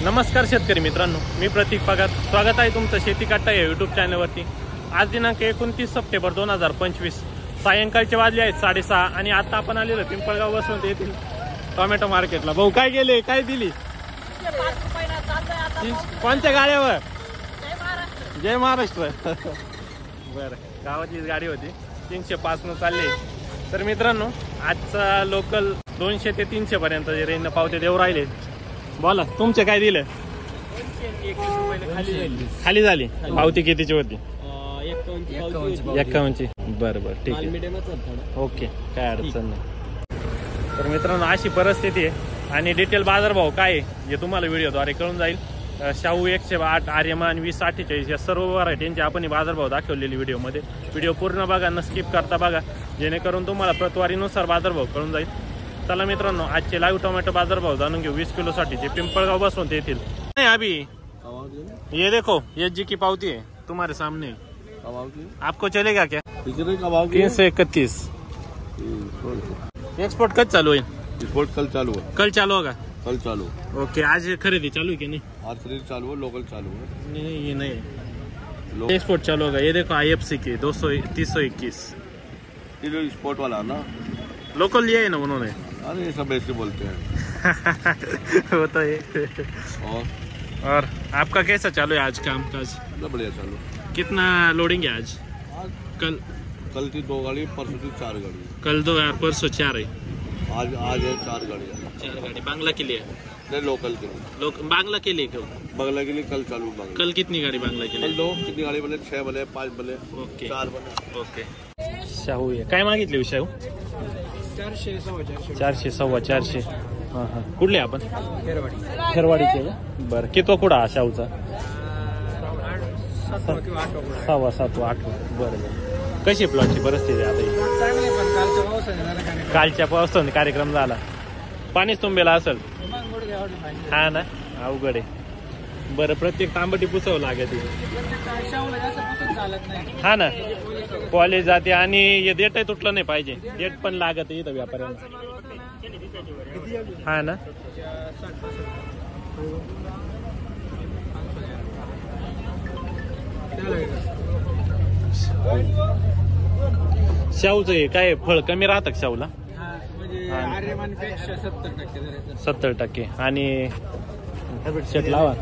नमस्कार शेतकरी मित्रांनो, मी प्रतीक पगार. स्वागत आहे तुमचं शेती काटा या यूट्यूब चॅनलवरती. आज दिनांक 29 सप्टेंबर 2025 सायंकाळचे वाजले आहेत 6:30 आणि आता आपण आलेलो पिंपळगाव वसंत येथील टोमॅटो मार्केटला. भाऊ काय गेले, काय दिली? कोणत्या गाड्यावर? जय महाराष्ट्र. बरं, गावातलीच गाडी होती. 305 न चालले. तर मित्रांनो, आजचा लोकल 200 ते 300 पर्यंत रेंज पावते देऊ राहिले. बोला, तुमचे काय दिलं? खाली झाली. पावती कितीची होती? 51ची. बरं बरं, ठीक आहे, ओके, काय अडचण नाही. तर मित्रांनो, अशी परिस्थिती आहे आणि डिटेल बाजारभाव काय आहे हे तुम्हाला व्हिडिओद्वारे कळून जाईल. शाहू 108, आर्यमान 2048 या सर्व व्हरायटींचे आपण बाजारभाव दाखवलेली व्हिडिओमध्ये. व्हिडिओ पूर्ण बघा, न स्किप करता बघा, जेणेकरून तुम्हाला प्रतवारीनुसार बाजारभाव कळून जाईल. चला मित्रांनो, आजचे लाईव्ह टोमॅटो बाजारभाव जाणून घेऊ. 20 किलो साठी पिंपळगाव बसवंत येथील. नहीं अभी ये देखो, ये जी की पावती है तुम्हारे सामने. आपको चलेगा क्या? 331. एक्सपोर्ट कब चालू है? एक्सपोर्ट कल चालू है. कल चालू होगा? कल चालू. ओके, आज खरीदी चालू है कि नहीं? आज खरीदी चालू है, लोकल चालू है. नहीं, ये नहीं, एक्सपोर्ट चालू होगा. ये देखो IFC के 321. ये एक्सपोर्ट वाला ना, लोकल लिया है ना उन्होंने. अरे ये सब ऐसे बोलते हैं. वो तो है. और आपका कैसा चालू है आज काम काज? बढ़िया चालू. कितना लोडिंग है आज? कल थी 2 गाड़ी, परसों थी 4 गाड़ी. कल 2 है, परसों 4 है. आज है 4 गाड़ी. 4 गाड़ी बांग्ला के लिए? नहीं, लोकल के लिए. बांग्ला के लिए क्यों? बांग्ला के लिए कल चालू. कल कितनी गाड़ी बांग्ला के लिए? कल 2. कितनी गाड़ी बने? 6 बने, 5 बने, ओके, 4 बने. ओके. शाहू आहे, काय मागितले शाहू? 400, 400, 450. हां हां. कुठले आपण? खेरवाडीचे. बरं, किती कुडा शाहूचा? 6वा 7वा 8वा. बरं बरं. कशी प्लॉटची परिस्थिती आता? कालच्या पावसाने कार्यक्रम झाला, पाणीच तुंबेला असेल. हा ना, अवघड आहे. बरं, प्रत्येक तांबटी पुसावं लागत. हा ना, कॉलेज जाते आणि हे देठही तुटलं नाही पाहिजे. देठ पण लागत इथं व्यापाऱ्यांना. हा ना, शाहूचं हे काय फळ कमी राहतं का शाहूला? 70% आणि शेट लावा.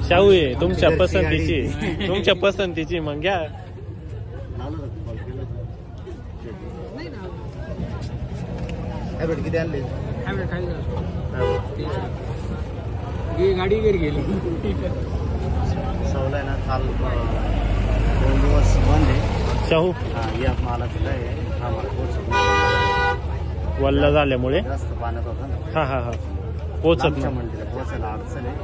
शाहू आहे तुमच्या पसंतीची, तुमच्या पसंतीची, मग घ्या. किती आणले? गाडी घरी गेली. सवलाय ना, काल 2 दिवस बंद आहे शाहू. या मालाचं काय आहे, वल्ला झाल्यामुळे जास्त पाण्यात होता ना. हा हा हा, पोचत नाही. मंडीला पोचायला अडचण आहे.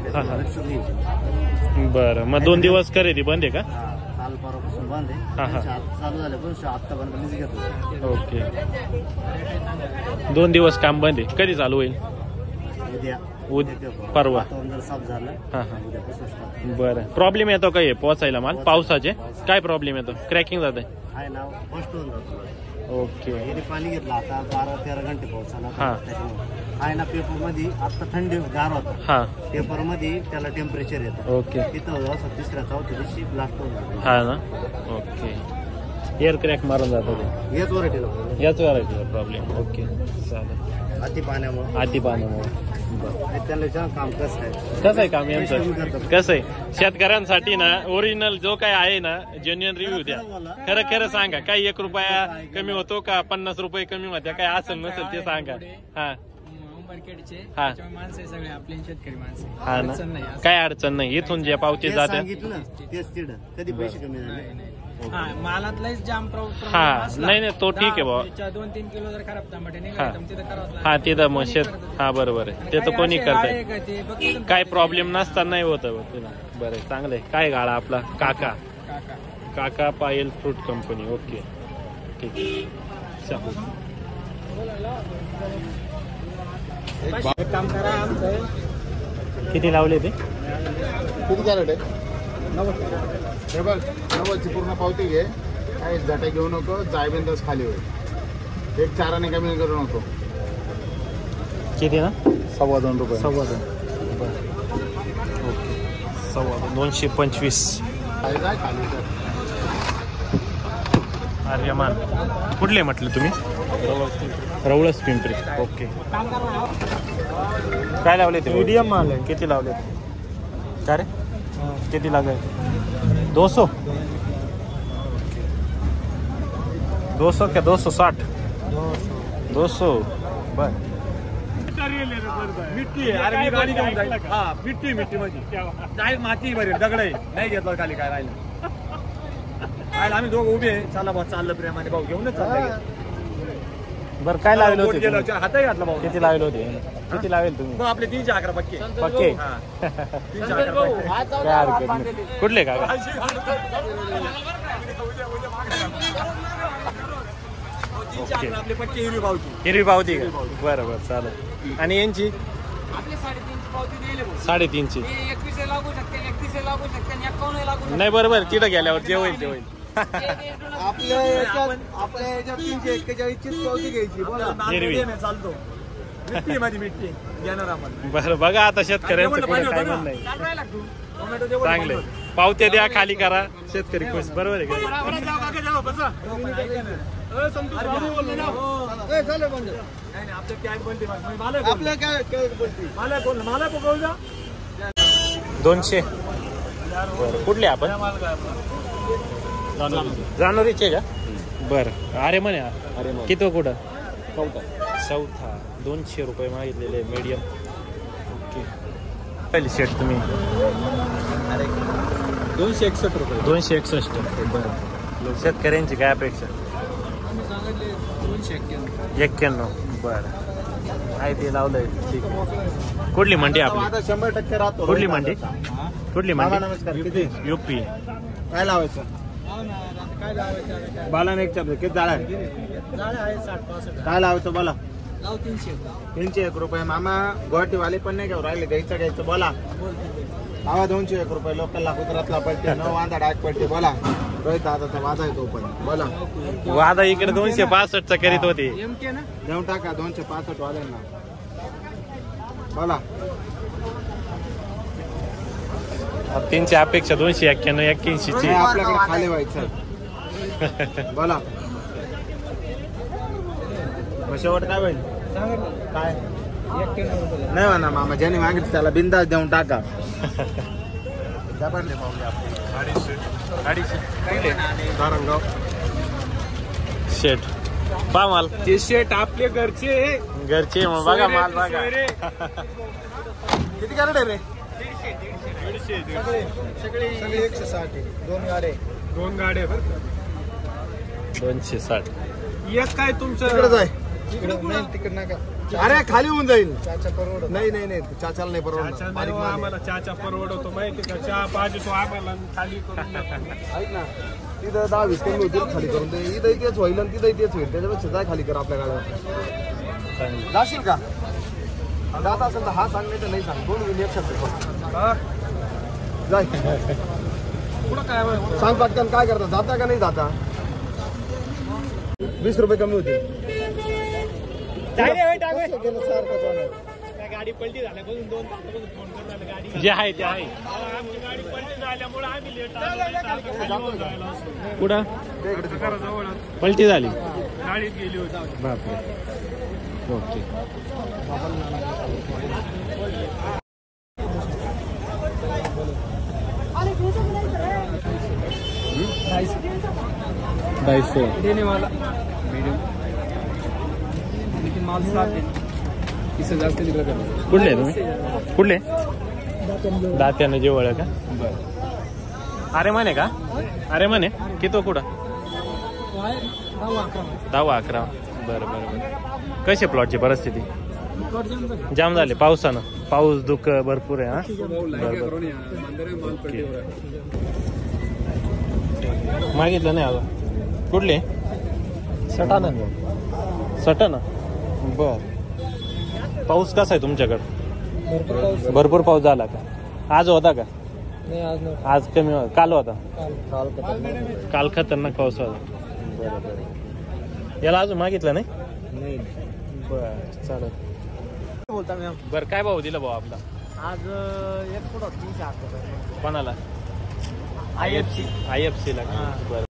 बरं, मग 2 दिवस खरेदी बंद आहे का? काल परवापासून बंद आहे. चालू झाले पण आतापर्यंत मीच घेतो. ओके, 2 दिवस काम बंद आहे. कधी चालू होईल? परवा. हा हा. बरं, प्रॉब्लेम येतो का हे पोचायला माल पावसाचे? काय प्रॉब्लेम येतो? क्रॅकिंग जाते? ओके. पाणी घेतलं आता 12-13 घंटे पावसाला. हा आहे ना, पेपर मध्ये आता थंडी गार होता. हा, पेपर मध्ये त्याला टेम्परेचर येतं. ओके. तिथं असं 3-4 दिवशी ब्लास्ट होऊन. हा ना, ओके. एअर क्रॅक मारून जातो ते. याच व्हरायटीला प्रॉब्लेम. ओके, चालेल. अति पाण्यामुळे. काम कसं आहे काम यांचं? कसं आहे, शेतकऱ्यांसाठी ना ओरिजिनल जो काय आहे ना, जेन्युइन रिव्ह्यू द्या. खरं सांगा, काही 1 रुपया कमी होतो का, 50 रुपये कमी होत्या, काय असेल नसेल ते सांगा. हा हा, सगळे आपले शेतकरी माणसं. हा ना, काय अडचण नाही. इथून जे पावती जाते कधी पैसे कमी झाले. मालातलाच जाम हा, नाही तो ठीक आहे बाबा. 2-3 किलो जर खराब टमाटे हा, तिथं मग शेत. हा, बरोबर आहे, ते तर कोणी करताय. काय प्रॉब्लेम नसताना नाही होत. बरं, चांगलं आहे. काय गाळा आपला? काका पायल फ्रूट कंपनी. ओके, ठीक आहे. काम करा आमचं. किती लावले ते? किती कॅरेट आहे? 90ची पूर्ण पावती घे. काही जाटा घेऊ नको, जायबिंदच खाली होईल. एक 4 कमी करू नको. किती ना? 2.25 रुपये. 2.25. 225. काय खाली सर आर्यमान कुठले म्हटले तुम्ही? रवळस पिंपरी. ओके. काय लावले ते? मीडियम माल आहे. किती लावले? काय रे किती लागेल? 200 200 क्या 260? 200. बर. मिट्टी आहे. अरे मी गाडी घेऊन जाईल. हा मिट्टी मध्ये काय माती बरी दगड आहे. नाही घेतलं खाली काय राहिलं. आम्ही दोघं उभे आहे. चला भाऊ चाललं प्रेमाने भाऊ घेऊनच चाललं. बर काय लावले होते? हातही घातला भाऊ. किती लावले होते? किती लावेल तुम्ही? मग आपले 311 पक्के. 311 काय हरकत नाही. कुठले का? आपले पक्के हिरवी भाऊची. हिरवी पावती का? बरं बरं चालेल. आणि यांची? आपले 3.5 पावती दिले 3.5ची. 21 लागू शकते, 31 लागू शकते, 51 लागू शकते. नाही बरोबर तिथं गेल्यावर जे होईल ते होईल. आपल्या याच्यात 341 पावती घ्यायची. बोला हिरवी. चालतो. मिट्टी माझी मिट्टी घेणार आपण. बरं बघा आता शेतकऱ्यांचं कुठं काय म्हणणं नाही. चांगले पावत्या द्या खाली करा शेतकरी खुश. बरोबर आहे का? मला 200. बरं कुठले आपण? जाणवरीचे का? बरं. अरे म्हणे किती कुठं? चौथा. 200 रुपये मागितलेले मीडियम. ओके. पहिली शेट तुम्ही? 261 रुपये. 261. बरं. शेतकऱ्यांची काय अपेक्षा? 91. बरं आहे ते लावलंय. ठीक आहे. कुठली मंडी आपली? आता 100% राहतो. कुठली मंडी? कुठली मंडी? नमस्कार. किती युपी. काय लावायचं? बाला नाही किती झाला? काय लावायचं बोला? 301 रुपये. मामा गुवाहाटीवाले पण नाही घेऊ राहिले. घ्यायचं बोला. हवा 201 रुपये. लोकलला गुजरातला पलटे 9 वांदा डाक पलटे. बोला रोहित दादाचा वादा आहे तो पण. बोला वादा इकडे 265चा करीत होते. देऊन टाका 265 वाल्यांना. बोला त्यांची अपेक्षा 291 81ची. आपल्याकडे खाली व्हायचं. बोला शेवट काय होईल? काय नाही म्हणा मामा. ज्याने मागितलं त्याला बिंदास देऊन टाका. शेट पा माल. ते शेट आपले घरचे मग बघा माल बघा. किती गाड्या रे? सगळे 160. 2 गाड्या बरं का? 260. एक काय तुमचं तिकडे आहे. तिकडे नका. अरे खाली होऊन जाईल. नाही चाचाला नाही परवडणार. आम्हाला चाचा परवडतो माहिती का? चहा पाहिजे तो आम्हाला खाली करून. ऐक ना तिथं 10-20 कमी होतील खाली करून. इथं तेच होईल आणि तिथं तेच होईल. त्याच्यापेक्षा जाय खाली कर आपल्या गाड्या. जाशील का? जात असेल तर हा सांग नाही तर नाही सांग. दोन होईल. एक शब्द जाय पुढं काय सांग पटकन. काय करता? जाता का नाही जाता? 20 रुपये कमी होते. गाडी पलटी झाल्यापासून 2 तासापासून फोन करतात. गाडी जे आहे ते आहे. आमची गाडी पलटी झाल्यामुळे आम्ही लेट कुठं पलटी झाली? गाडीत गेली होती. बापरे. ओके. देने वाला लेकिन माल साफ है. इससे जास्त निकला करतो. कुठले तुम्ही? कुठले? दात्यानं जेवळ का? बरं. अरे म्हणे का? अरे म्हणे किती कुठं? 10-11. बरं बरं. कशी प्लॉटची परिस्थिती? जाम झाले पावसानं. पाऊस दुःख भरपूर आहे. हा बरोबर. मागितलं नाही अगं. कुठले? सटाणा. बर. पाऊस कसा आहे तुमच्याकडं? भरपूर पाऊस झाला का? आज होता का? आज कमी. काल होता. काल खतरनाक पाऊस होता. बरोबर. याला अजून मागितलं नाही? बर चालेल. बरं काय भाव दिला भाऊ आपला? आज एक्सपोर्ट 300 कोणाला? IFC IFC ला का? बरं.